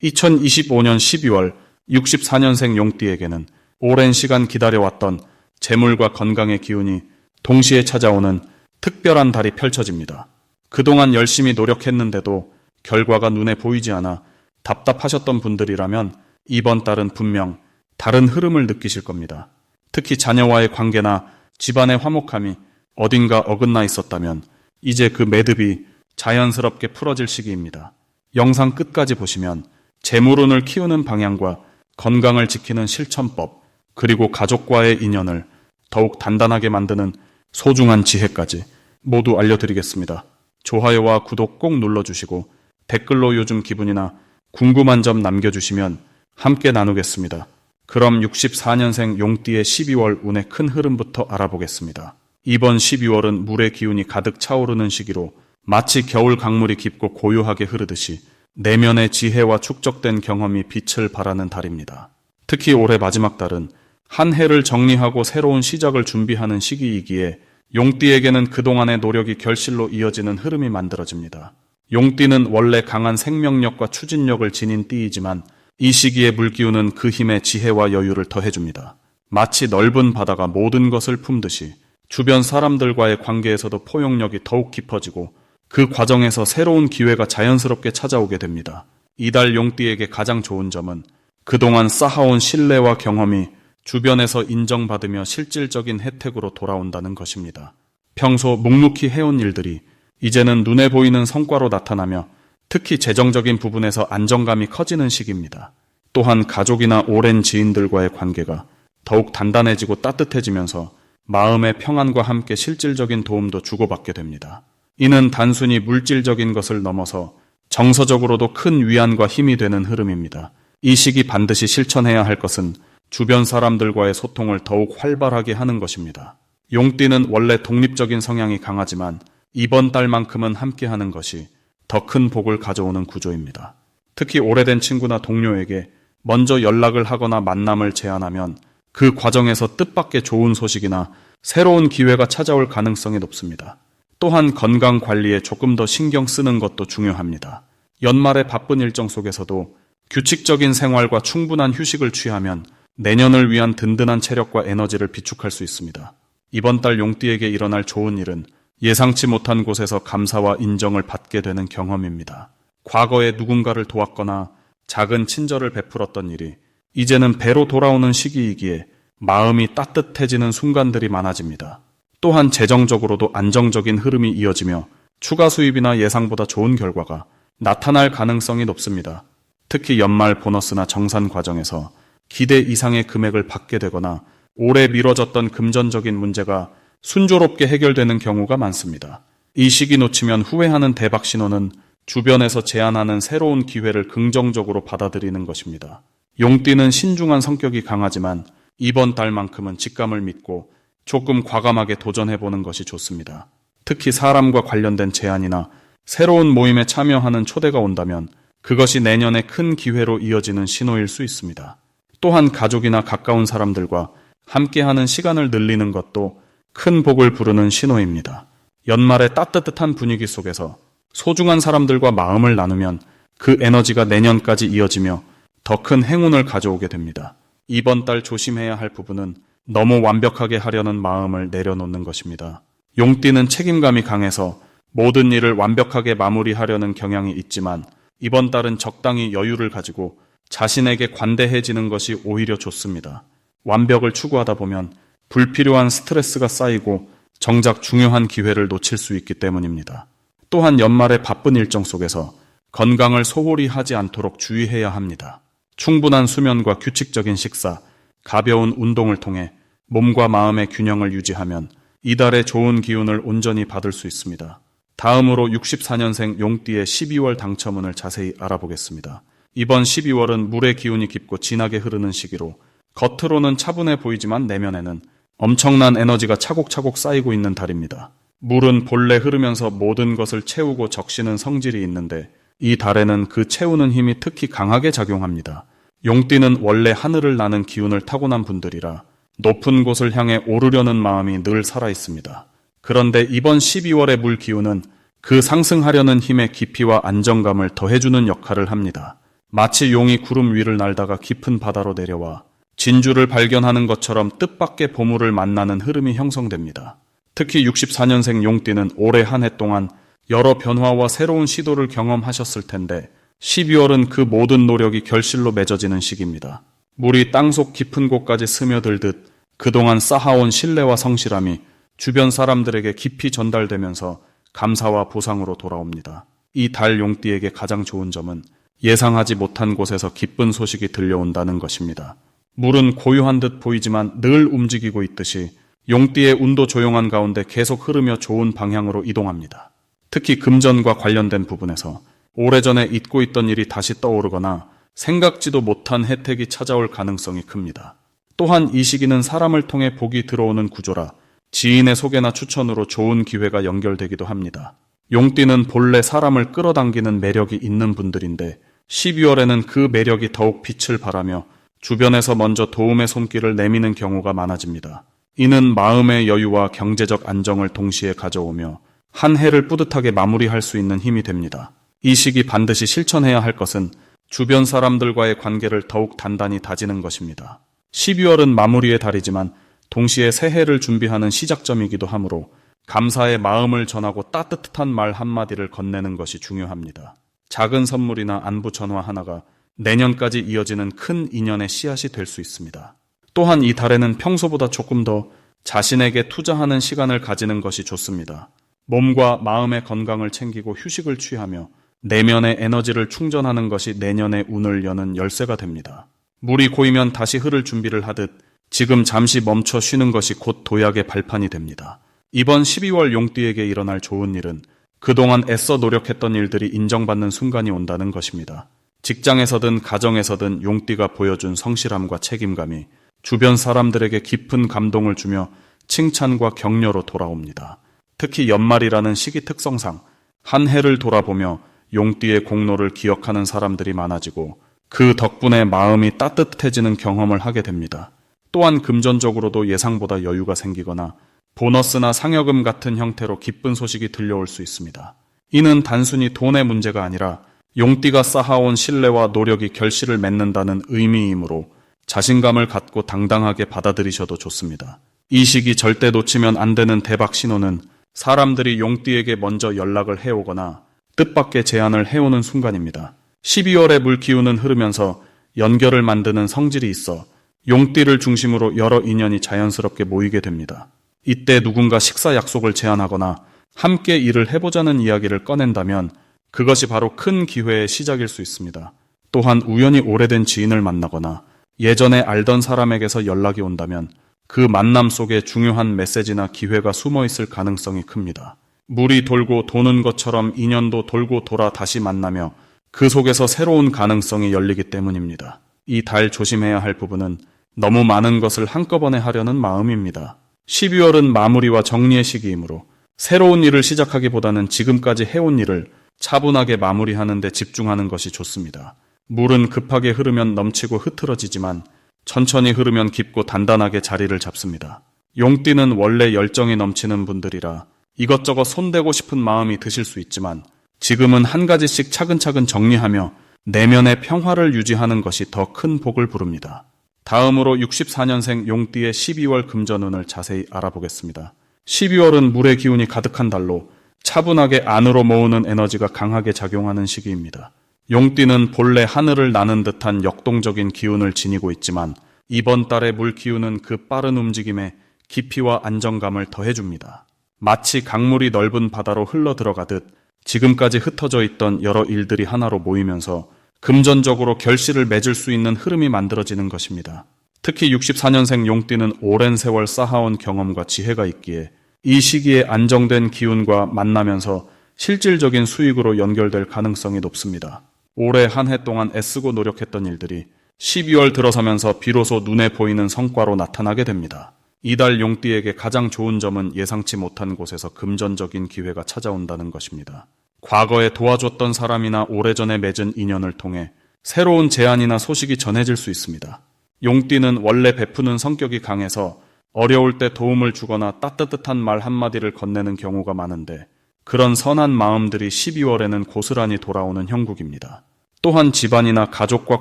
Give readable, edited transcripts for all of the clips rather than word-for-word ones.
2025년 12월 64년생 용띠에게는 오랜 시간 기다려왔던 재물과 건강의 기운이 동시에 찾아오는 특별한 달이 펼쳐집니다. 그동안 열심히 노력했는데도 결과가 눈에 보이지 않아 답답하셨던 분들이라면 이번 달은 분명 다른 흐름을 느끼실 겁니다. 특히 자녀와의 관계나 집안의 화목함이 어딘가 어긋나 있었다면 이제 그 매듭이 자연스럽게 풀어질 시기입니다. 영상 끝까지 보시면 재물운을 키우는 방향과 건강을 지키는 실천법, 그리고 가족과의 인연을 더욱 단단하게 만드는 소중한 지혜까지 모두 알려드리겠습니다. 좋아요와 구독 꼭 눌러주시고 댓글로 요즘 기분이나 궁금한 점 남겨주시면 함께 나누겠습니다. 그럼 64년생 용띠의 12월 운의 큰 흐름부터 알아보겠습니다. 이번 12월은 물의 기운이 가득 차오르는 시기로 마치 겨울 강물이 깊고 고요하게 흐르듯이 내면의 지혜와 축적된 경험이 빛을 발하는 달입니다. 특히 올해 마지막 달은 한 해를 정리하고 새로운 시작을 준비하는 시기이기에 용띠에게는 그동안의 노력이 결실로 이어지는 흐름이 만들어집니다. 용띠는 원래 강한 생명력과 추진력을 지닌 띠이지만 이 시기의 물기운은 그 힘에 지혜와 여유를 더해줍니다. 마치 넓은 바다가 모든 것을 품듯이 주변 사람들과의 관계에서도 포용력이 더욱 깊어지고 그 과정에서 새로운 기회가 자연스럽게 찾아오게 됩니다. 이달 용띠에게 가장 좋은 점은 그동안 쌓아온 신뢰와 경험이 주변에서 인정받으며 실질적인 혜택으로 돌아온다는 것입니다. 평소 묵묵히 해온 일들이 이제는 눈에 보이는 성과로 나타나며 특히 재정적인 부분에서 안정감이 커지는 시기입니다. 또한 가족이나 오랜 지인들과의 관계가 더욱 단단해지고 따뜻해지면서 마음의 평안과 함께 실질적인 도움도 주고받게 됩니다. 이는 단순히 물질적인 것을 넘어서 정서적으로도 큰 위안과 힘이 되는 흐름입니다. 이 시기 반드시 실천해야 할 것은 주변 사람들과의 소통을 더욱 활발하게 하는 것입니다. 용띠는 원래 독립적인 성향이 강하지만 이번 달만큼은 함께하는 것이 더 큰 복을 가져오는 구조입니다. 특히 오래된 친구나 동료에게 먼저 연락을 하거나 만남을 제안하면 그 과정에서 뜻밖의 좋은 소식이나 새로운 기회가 찾아올 가능성이 높습니다. 또한 건강 관리에 조금 더 신경 쓰는 것도 중요합니다. 연말의 바쁜 일정 속에서도 규칙적인 생활과 충분한 휴식을 취하면 내년을 위한 든든한 체력과 에너지를 비축할 수 있습니다. 이번 달 용띠에게 일어날 좋은 일은 예상치 못한 곳에서 감사와 인정을 받게 되는 경험입니다. 과거에 누군가를 도왔거나 작은 친절을 베풀었던 일이 이제는 배로 돌아오는 시기이기에 마음이 따뜻해지는 순간들이 많아집니다. 또한 재정적으로도 안정적인 흐름이 이어지며 추가 수입이나 예상보다 좋은 결과가 나타날 가능성이 높습니다. 특히 연말 보너스나 정산 과정에서 기대 이상의 금액을 받게 되거나 오래 미뤄졌던 금전적인 문제가 순조롭게 해결되는 경우가 많습니다. 이 시기 놓치면 후회하는 대박 신호는 주변에서 제안하는 새로운 기회를 긍정적으로 받아들이는 것입니다. 용띠는 신중한 성격이 강하지만 이번 달만큼은 직감을 믿고 조금 과감하게 도전해보는 것이 좋습니다. 특히 사람과 관련된 제안이나 새로운 모임에 참여하는 초대가 온다면 그것이 내년에 큰 기회로 이어지는 신호일 수 있습니다. 또한 가족이나 가까운 사람들과 함께하는 시간을 늘리는 것도 큰 복을 부르는 신호입니다. 연말의 따뜻한 분위기 속에서 소중한 사람들과 마음을 나누면 그 에너지가 내년까지 이어지며 더 큰 행운을 가져오게 됩니다. 이번 달 조심해야 할 부분은 너무 완벽하게 하려는 마음을 내려놓는 것입니다. 용띠는 책임감이 강해서 모든 일을 완벽하게 마무리하려는 경향이 있지만 이번 달은 적당히 여유를 가지고 자신에게 관대해지는 것이 오히려 좋습니다. 완벽을 추구하다 보면 불필요한 스트레스가 쌓이고 정작 중요한 기회를 놓칠 수 있기 때문입니다. 또한 연말의 바쁜 일정 속에서 건강을 소홀히 하지 않도록 주의해야 합니다. 충분한 수면과 규칙적인 식사, 가벼운 운동을 통해 몸과 마음의 균형을 유지하면 이달의 좋은 기운을 온전히 받을 수 있습니다. 다음으로 64년생 용띠의 12월 당첨운을 자세히 알아보겠습니다. 이번 12월은 물의 기운이 깊고 진하게 흐르는 시기로 겉으로는 차분해 보이지만 내면에는 엄청난 에너지가 차곡차곡 쌓이고 있는 달입니다. 물은 본래 흐르면서 모든 것을 채우고 적시는 성질이 있는데 이 달에는 그 채우는 힘이 특히 강하게 작용합니다. 용띠는 원래 하늘을 나는 기운을 타고난 분들이라 높은 곳을 향해 오르려는 마음이 늘 살아있습니다. 그런데 이번 12월의 물 기운은 그 상승하려는 힘의 깊이와 안정감을 더해주는 역할을 합니다. 마치 용이 구름 위를 날다가 깊은 바다로 내려와 진주를 발견하는 것처럼 뜻밖의 보물을 만나는 흐름이 형성됩니다. 특히 64년생 용띠는 올해 한 해 동안 여러 변화와 새로운 시도를 경험하셨을 텐데 12월은 그 모든 노력이 결실로 맺어지는 시기입니다. 물이 땅속 깊은 곳까지 스며들듯 그동안 쌓아온 신뢰와 성실함이 주변 사람들에게 깊이 전달되면서 감사와 보상으로 돌아옵니다. 이 달 용띠에게 가장 좋은 점은 예상하지 못한 곳에서 기쁜 소식이 들려온다는 것입니다. 물은 고요한 듯 보이지만 늘 움직이고 있듯이 용띠의 운도 조용한 가운데 계속 흐르며 좋은 방향으로 이동합니다. 특히 금전과 관련된 부분에서 오래전에 잊고 있던 일이 다시 떠오르거나 생각지도 못한 혜택이 찾아올 가능성이 큽니다. 또한 이 시기는 사람을 통해 복이 들어오는 구조라 지인의 소개나 추천으로 좋은 기회가 연결되기도 합니다. 용띠는 본래 사람을 끌어당기는 매력이 있는 분들인데 12월에는 그 매력이 더욱 빛을 발하며 주변에서 먼저 도움의 손길을 내미는 경우가 많아집니다. 이는 마음의 여유와 경제적 안정을 동시에 가져오며 한 해를 뿌듯하게 마무리할 수 있는 힘이 됩니다. 이 시기 반드시 실천해야 할 것은 주변 사람들과의 관계를 더욱 단단히 다지는 것입니다. 12월은 마무리의 달이지만 동시에 새해를 준비하는 시작점이기도 하므로 감사의 마음을 전하고 따뜻한 말 한마디를 건네는 것이 중요합니다. 작은 선물이나 안부 전화 하나가 내년까지 이어지는 큰 인연의 씨앗이 될 수 있습니다. 또한 이 달에는 평소보다 조금 더 자신에게 투자하는 시간을 가지는 것이 좋습니다. 몸과 마음의 건강을 챙기고 휴식을 취하며 내면의 에너지를 충전하는 것이 내년의 운을 여는 열쇠가 됩니다. 물이 고이면 다시 흐를 준비를 하듯 지금 잠시 멈춰 쉬는 것이 곧 도약의 발판이 됩니다. 이번 12월 용띠에게 일어날 좋은 일은 그동안 애써 노력했던 일들이 인정받는 순간이 온다는 것입니다. 직장에서든 가정에서든 용띠가 보여준 성실함과 책임감이 주변 사람들에게 깊은 감동을 주며 칭찬과 격려로 돌아옵니다. 특히 연말이라는 시기 특성상 한 해를 돌아보며 용띠의 공로를 기억하는 사람들이 많아지고 그 덕분에 마음이 따뜻해지는 경험을 하게 됩니다. 또한 금전적으로도 예상보다 여유가 생기거나 보너스나 상여금 같은 형태로 기쁜 소식이 들려올 수 있습니다. 이는 단순히 돈의 문제가 아니라 용띠가 쌓아온 신뢰와 노력이 결실을 맺는다는 의미이므로 자신감을 갖고 당당하게 받아들이셔도 좋습니다. 이 시기 절대 놓치면 안 되는 대박 신호는 사람들이 용띠에게 먼저 연락을 해오거나 뜻밖의 제안을 해오는 순간입니다. 12월에 물기운은 흐르면서 연결을 만드는 성질이 있어 용띠를 중심으로 여러 인연이 자연스럽게 모이게 됩니다. 이때 누군가 식사 약속을 제안하거나 함께 일을 해보자는 이야기를 꺼낸다면 그것이 바로 큰 기회의 시작일 수 있습니다. 또한 우연히 오래된 지인을 만나거나 예전에 알던 사람에게서 연락이 온다면 그 만남 속에 중요한 메시지나 기회가 숨어 있을 가능성이 큽니다. 물이 돌고 도는 것처럼 인연도 돌고 돌아 다시 만나며 그 속에서 새로운 가능성이 열리기 때문입니다. 이 달 조심해야 할 부분은 너무 많은 것을 한꺼번에 하려는 마음입니다. 12월은 마무리와 정리의 시기이므로 새로운 일을 시작하기보다는 지금까지 해온 일을 차분하게 마무리하는 데 집중하는 것이 좋습니다. 물은 급하게 흐르면 넘치고 흐트러지지만 천천히 흐르면 깊고 단단하게 자리를 잡습니다. 용띠는 원래 열정이 넘치는 분들이라 이것저것 손대고 싶은 마음이 드실 수 있지만 지금은 한 가지씩 차근차근 정리하며 내면의 평화를 유지하는 것이 더 큰 복을 부릅니다. 다음으로 64년생 용띠의 12월 금전운을 자세히 알아보겠습니다. 12월은 물의 기운이 가득한 달로 차분하게 안으로 모으는 에너지가 강하게 작용하는 시기입니다. 용띠는 본래 하늘을 나는 듯한 역동적인 기운을 지니고 있지만 이번 달의 물 기운은 그 빠른 움직임에 깊이와 안정감을 더해줍니다. 마치 강물이 넓은 바다로 흘러 들어가듯 지금까지 흩어져 있던 여러 일들이 하나로 모이면서 금전적으로 결실을 맺을 수 있는 흐름이 만들어지는 것입니다. 특히 64년생 용띠는 오랜 세월 쌓아온 경험과 지혜가 있기에 이 시기에 안정된 기운과 만나면서 실질적인 수익으로 연결될 가능성이 높습니다. 올해 한 해 동안 애쓰고 노력했던 일들이 12월 들어서면서 비로소 눈에 보이는 성과로 나타나게 됩니다. 이달 용띠에게 가장 좋은 점은 예상치 못한 곳에서 금전적인 기회가 찾아온다는 것입니다. 과거에 도와줬던 사람이나 오래전에 맺은 인연을 통해 새로운 제안이나 소식이 전해질 수 있습니다. 용띠는 원래 베푸는 성격이 강해서 어려울 때 도움을 주거나 따뜻한 말 한마디를 건네는 경우가 많은데 그런 선한 마음들이 12월에는 고스란히 돌아오는 형국입니다. 또한 집안이나 가족과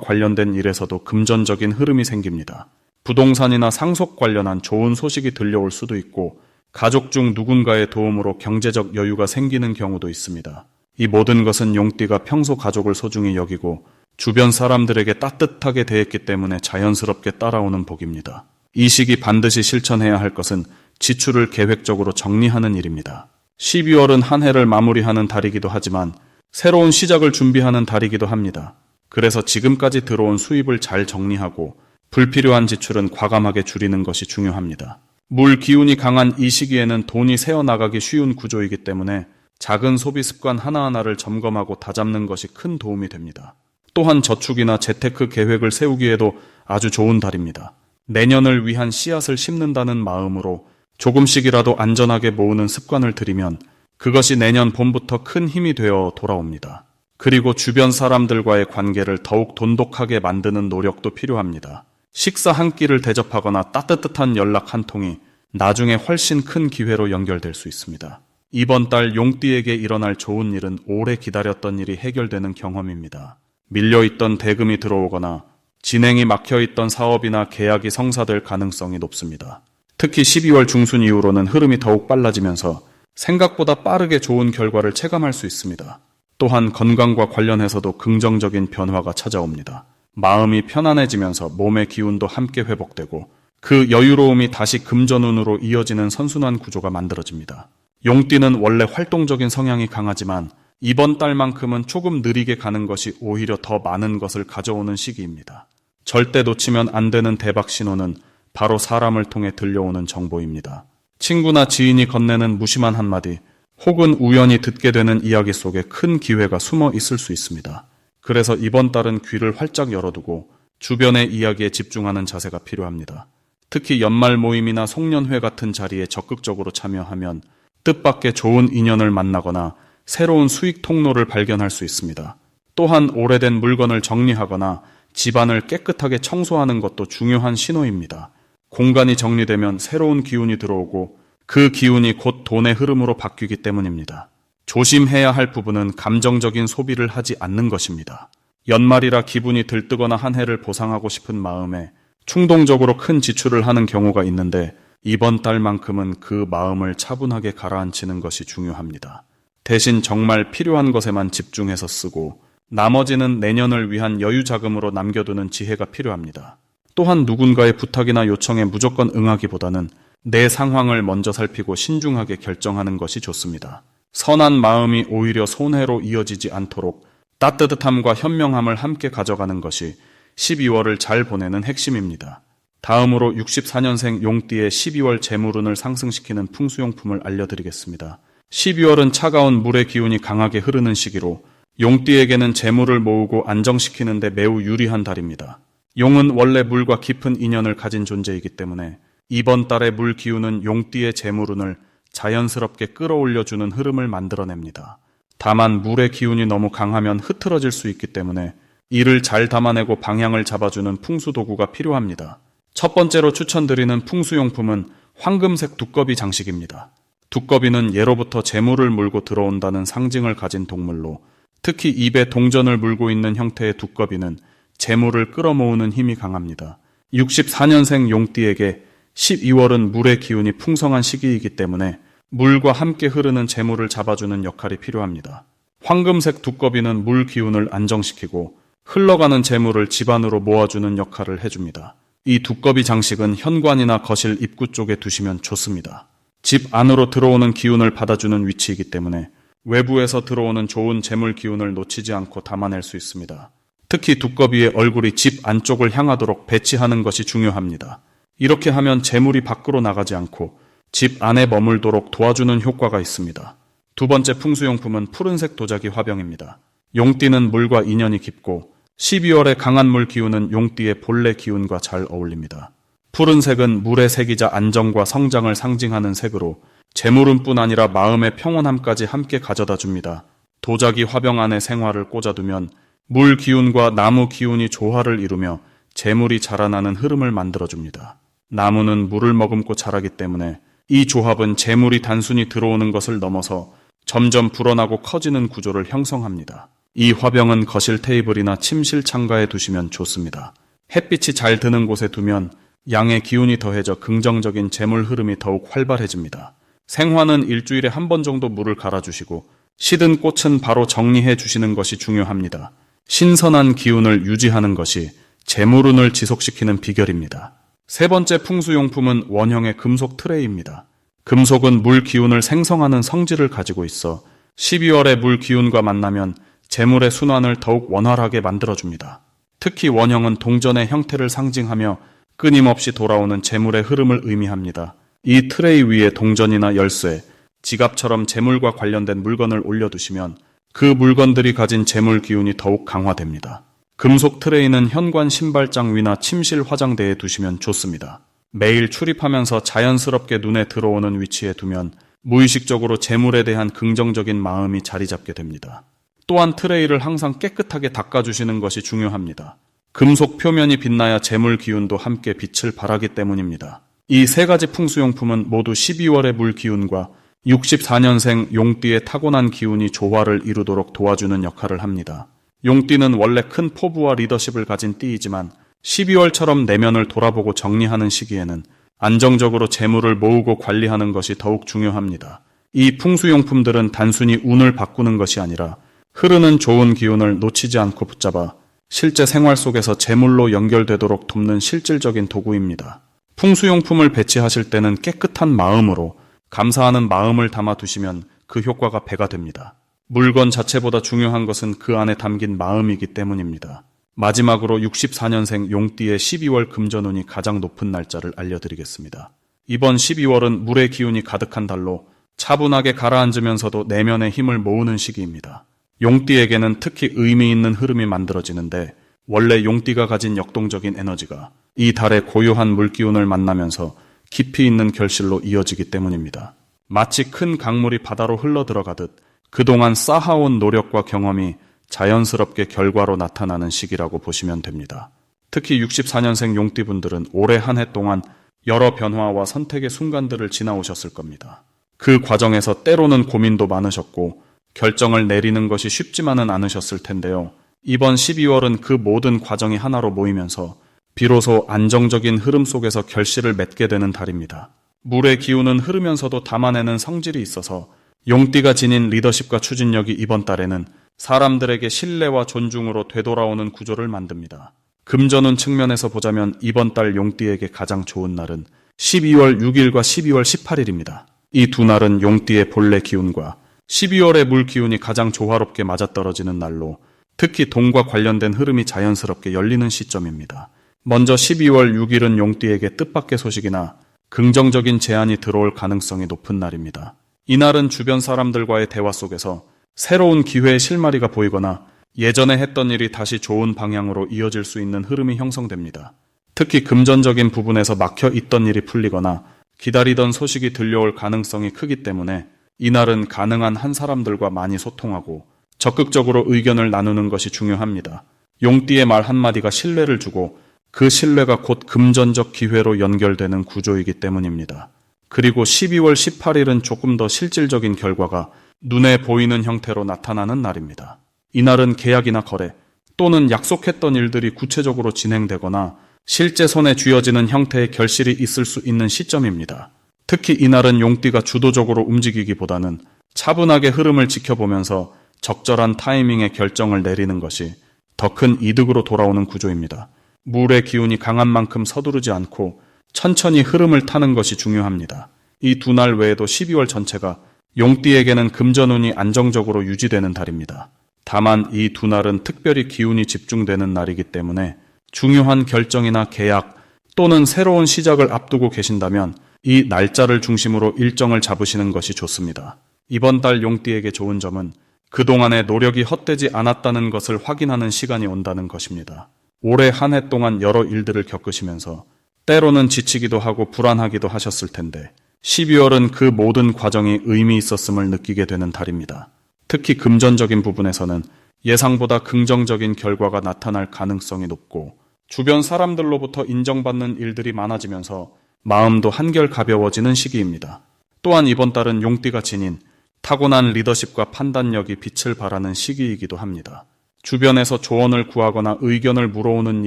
관련된 일에서도 금전적인 흐름이 생깁니다. 부동산이나 상속 관련한 좋은 소식이 들려올 수도 있고 가족 중 누군가의 도움으로 경제적 여유가 생기는 경우도 있습니다. 이 모든 것은 용띠가 평소 가족을 소중히 여기고 주변 사람들에게 따뜻하게 대했기 때문에 자연스럽게 따라오는 복입니다. 이 시기 반드시 실천해야 할 것은 지출을 계획적으로 정리하는 일입니다. 12월은 한 해를 마무리하는 달이기도 하지만 새로운 시작을 준비하는 달이기도 합니다. 그래서 지금까지 들어온 수입을 잘 정리하고 불필요한 지출은 과감하게 줄이는 것이 중요합니다. 물 기운이 강한 이 시기에는 돈이 새어나가기 쉬운 구조이기 때문에 작은 소비 습관 하나하나를 점검하고 다잡는 것이 큰 도움이 됩니다. 또한 저축이나 재테크 계획을 세우기에도 아주 좋은 달입니다. 내년을 위한 씨앗을 심는다는 마음으로 조금씩이라도 안전하게 모으는 습관을 들이면 그것이 내년 봄부터 큰 힘이 되어 돌아옵니다. 그리고 주변 사람들과의 관계를 더욱 돈독하게 만드는 노력도 필요합니다. 식사 한 끼를 대접하거나 따뜻한 연락 한 통이 나중에 훨씬 큰 기회로 연결될 수 있습니다. 이번 달 용띠에게 일어날 좋은 일은 오래 기다렸던 일이 해결되는 경험입니다. 밀려있던 대금이 들어오거나 진행이 막혀있던 사업이나 계약이 성사될 가능성이 높습니다. 특히 12월 중순 이후로는 흐름이 더욱 빨라지면서 생각보다 빠르게 좋은 결과를 체감할 수 있습니다. 또한 건강과 관련해서도 긍정적인 변화가 찾아옵니다. 마음이 편안해지면서 몸의 기운도 함께 회복되고 그 여유로움이 다시 금전운으로 이어지는 선순환 구조가 만들어집니다. 용띠는 원래 활동적인 성향이 강하지만 이번 달만큼은 조금 느리게 가는 것이 오히려 더 많은 것을 가져오는 시기입니다. 절대 놓치면 안 되는 대박 신호는 바로 사람을 통해 들려오는 정보입니다. 친구나 지인이 건네는 무심한 한마디, 혹은 우연히 듣게 되는 이야기 속에 큰 기회가 숨어 있을 수 있습니다. 그래서 이번 달은 귀를 활짝 열어두고 주변의 이야기에 집중하는 자세가 필요합니다. 특히 연말 모임이나 송년회 같은 자리에 적극적으로 참여하면 뜻밖의 좋은 인연을 만나거나 새로운 수익 통로를 발견할 수 있습니다. 또한 오래된 물건을 정리하거나 집안을 깨끗하게 청소하는 것도 중요한 신호입니다. 공간이 정리되면 새로운 기운이 들어오고 그 기운이 곧 돈의 흐름으로 바뀌기 때문입니다. 조심해야 할 부분은 감정적인 소비를 하지 않는 것입니다. 연말이라 기분이 들뜨거나 한 해를 보상하고 싶은 마음에 충동적으로 큰 지출을 하는 경우가 있는데 이번 달만큼은 그 마음을 차분하게 가라앉히는 것이 중요합니다. 대신 정말 필요한 것에만 집중해서 쓰고 나머지는 내년을 위한 여유 자금으로 남겨두는 지혜가 필요합니다. 또한 누군가의 부탁이나 요청에 무조건 응하기보다는 내 상황을 먼저 살피고 신중하게 결정하는 것이 좋습니다. 선한 마음이 오히려 손해로 이어지지 않도록 따뜻함과 현명함을 함께 가져가는 것이 12월을 잘 보내는 핵심입니다. 다음으로 64년생 용띠의 12월 재물운을 상승시키는 풍수용품을 알려드리겠습니다. 12월은 차가운 물의 기운이 강하게 흐르는 시기로 용띠에게는 재물을 모으고 안정시키는 데 매우 유리한 달입니다. 용은 원래 물과 깊은 인연을 가진 존재이기 때문에 이번 달의 물 기운은 용띠의 재물운을 자연스럽게 끌어올려주는 흐름을 만들어냅니다. 다만 물의 기운이 너무 강하면 흐트러질 수 있기 때문에 이를 잘 담아내고 방향을 잡아주는 풍수 도구가 필요합니다. 첫 번째로 추천드리는 풍수용품은 황금색 두꺼비 장식입니다. 두꺼비는 예로부터 재물을 물고 들어온다는 상징을 가진 동물로 특히 입에 동전을 물고 있는 형태의 두꺼비는 재물을 끌어모으는 힘이 강합니다. 64년생 용띠에게 12월은 물의 기운이 풍성한 시기이기 때문에 물과 함께 흐르는 재물을 잡아주는 역할이 필요합니다. 황금색 두꺼비는 물 기운을 안정시키고 흘러가는 재물을 집 안으로 모아주는 역할을 해줍니다. 이 두꺼비 장식은 현관이나 거실 입구 쪽에 두시면 좋습니다. 집 안으로 들어오는 기운을 받아주는 위치이기 때문에 외부에서 들어오는 좋은 재물 기운을 놓치지 않고 담아낼 수 있습니다. 특히 두꺼비의 얼굴이 집 안쪽을 향하도록 배치하는 것이 중요합니다. 이렇게 하면 재물이 밖으로 나가지 않고 집 안에 머물도록 도와주는 효과가 있습니다. 두 번째 풍수용품은 푸른색 도자기 화병입니다. 용띠는 물과 인연이 깊고 12월의 강한 물 기운은 용띠의 본래 기운과 잘 어울립니다. 푸른색은 물의 색이자 안정과 성장을 상징하는 색으로 재물운뿐 아니라 마음의 평온함까지 함께 가져다 줍니다. 도자기 화병 안에 생화를 꽂아두면 물 기운과 나무 기운이 조화를 이루며 재물이 자라나는 흐름을 만들어줍니다. 나무는 물을 머금고 자라기 때문에 이 조합은 재물이 단순히 들어오는 것을 넘어서 점점 불어나고 커지는 구조를 형성합니다. 이 화병은 거실 테이블이나 침실 창가에 두시면 좋습니다. 햇빛이 잘 드는 곳에 두면 양의 기운이 더해져 긍정적인 재물 흐름이 더욱 활발해집니다. 생화는 일주일에 한 번 정도 물을 갈아주시고 시든 꽃은 바로 정리해 주시는 것이 중요합니다. 신선한 기운을 유지하는 것이 재물운을 지속시키는 비결입니다. 세 번째 풍수용품은 원형의 금속 트레이입니다. 금속은 물 기운을 생성하는 성질을 가지고 있어 12월의 물 기운과 만나면 재물의 순환을 더욱 원활하게 만들어줍니다. 특히 원형은 동전의 형태를 상징하며 끊임없이 돌아오는 재물의 흐름을 의미합니다. 이 트레이 위에 동전이나 열쇠, 지갑처럼 재물과 관련된 물건을 올려두시면 그 물건들이 가진 재물 기운이 더욱 강화됩니다. 금속 트레이는 현관 신발장 위나 침실 화장대에 두시면 좋습니다. 매일 출입하면서 자연스럽게 눈에 들어오는 위치에 두면 무의식적으로 재물에 대한 긍정적인 마음이 자리 잡게 됩니다. 또한 트레이를 항상 깨끗하게 닦아주시는 것이 중요합니다. 금속 표면이 빛나야 재물 기운도 함께 빛을 발하기 때문입니다. 이 세 가지 풍수용품은 모두 12월의 물 기운과 64년생 용띠의 타고난 기운이 조화를 이루도록 도와주는 역할을 합니다. 용띠는 원래 큰 포부와 리더십을 가진 띠이지만 12월처럼 내면을 돌아보고 정리하는 시기에는 안정적으로 재물을 모으고 관리하는 것이 더욱 중요합니다. 이 풍수용품들은 단순히 운을 바꾸는 것이 아니라 흐르는 좋은 기운을 놓치지 않고 붙잡아 실제 생활 속에서 재물로 연결되도록 돕는 실질적인 도구입니다. 풍수용품을 배치하실 때는 깨끗한 마음으로 감사하는 마음을 담아 두시면 그 효과가 배가 됩니다. 물건 자체보다 중요한 것은 그 안에 담긴 마음이기 때문입니다. 마지막으로 64년생 용띠의 12월 금전운이 가장 높은 날짜를 알려드리겠습니다. 이번 12월은 물의 기운이 가득한 달로 차분하게 가라앉으면서도 내면의 힘을 모으는 시기입니다. 용띠에게는 특히 의미 있는 흐름이 만들어지는데 원래 용띠가 가진 역동적인 에너지가 이 달의 고요한 물기운을 만나면서 깊이 있는 결실로 이어지기 때문입니다. 마치 큰 강물이 바다로 흘러들어가듯 그동안 쌓아온 노력과 경험이 자연스럽게 결과로 나타나는 시기라고 보시면 됩니다. 특히 64년생 용띠분들은 올해 한 해 동안 여러 변화와 선택의 순간들을 지나오셨을 겁니다. 그 과정에서 때로는 고민도 많으셨고 결정을 내리는 것이 쉽지만은 않으셨을 텐데요. 이번 12월은 그 모든 과정이 하나로 모이면서 비로소 안정적인 흐름 속에서 결실을 맺게 되는 달입니다. 물의 기운은 흐르면서도 담아내는 성질이 있어서 용띠가 지닌 리더십과 추진력이 이번 달에는 사람들에게 신뢰와 존중으로 되돌아오는 구조를 만듭니다. 금전운 측면에서 보자면 이번 달 용띠에게 가장 좋은 날은 12월 6일과 12월 18일입니다. 이 두 날은 용띠의 본래 기운과 12월의 물 기운이 가장 조화롭게 맞아떨어지는 날로 특히 돈과 관련된 흐름이 자연스럽게 열리는 시점입니다. 먼저 12월 6일은 용띠에게 뜻밖의 소식이나 긍정적인 제안이 들어올 가능성이 높은 날입니다. 이날은 주변 사람들과의 대화 속에서 새로운 기회의 실마리가 보이거나 예전에 했던 일이 다시 좋은 방향으로 이어질 수 있는 흐름이 형성됩니다. 특히 금전적인 부분에서 막혀 있던 일이 풀리거나 기다리던 소식이 들려올 가능성이 크기 때문에 이날은 가능한 한 사람들과 많이 소통하고 적극적으로 의견을 나누는 것이 중요합니다. 용띠의 말 한마디가 신뢰를 주고 그 신뢰가 곧 금전적 기회로 연결되는 구조이기 때문입니다. 그리고 12월 18일은 조금 더 실질적인 결과가 눈에 보이는 형태로 나타나는 날입니다. 이날은 계약이나 거래 또는 약속했던 일들이 구체적으로 진행되거나 실제 손에 쥐어지는 형태의 결실이 있을 수 있는 시점입니다. 특히 이날은 용띠가 주도적으로 움직이기보다는 차분하게 흐름을 지켜보면서 적절한 타이밍에 결정을 내리는 것이 더 큰 이득으로 돌아오는 구조입니다. 물의 기운이 강한 만큼 서두르지 않고 천천히 흐름을 타는 것이 중요합니다. 이 두 날 외에도 12월 전체가 용띠에게는 금전운이 안정적으로 유지되는 달입니다. 다만 이 두 날은 특별히 기운이 집중되는 날이기 때문에 중요한 결정이나 계약 또는 새로운 시작을 앞두고 계신다면 이 날짜를 중심으로 일정을 잡으시는 것이 좋습니다. 이번 달 용띠에게 좋은 점은 그동안의 노력이 헛되지 않았다는 것을 확인하는 시간이 온다는 것입니다. 올해 한 해 동안 여러 일들을 겪으시면서 때로는 지치기도 하고 불안하기도 하셨을 텐데 12월은 그 모든 과정이 의미 있었음을 느끼게 되는 달입니다. 특히 금전적인 부분에서는 예상보다 긍정적인 결과가 나타날 가능성이 높고 주변 사람들로부터 인정받는 일들이 많아지면서 마음도 한결 가벼워지는 시기입니다. 또한 이번 달은 용띠가 지닌 타고난 리더십과 판단력이 빛을 발하는 시기이기도 합니다. 주변에서 조언을 구하거나 의견을 물어오는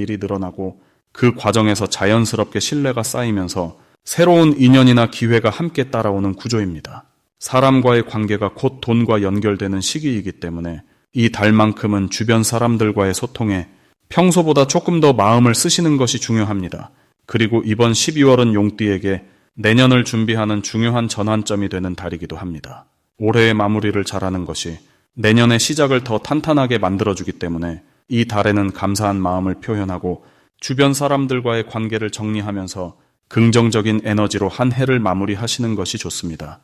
일이 늘어나고 그 과정에서 자연스럽게 신뢰가 쌓이면서 새로운 인연이나 기회가 함께 따라오는 구조입니다. 사람과의 관계가 곧 돈과 연결되는 시기이기 때문에 이 달만큼은 주변 사람들과의 소통에 평소보다 조금 더 마음을 쓰시는 것이 중요합니다. 그리고 이번 12월은 용띠에게 내년을 준비하는 중요한 전환점이 되는 달이기도 합니다. 올해의 마무리를 잘하는 것이 내년의 시작을 더 탄탄하게 만들어주기 때문에 이 달에는 감사한 마음을 표현하고 주변 사람들과의 관계를 정리하면서 긍정적인 에너지로 한 해를 마무리하시는 것이 좋습니다.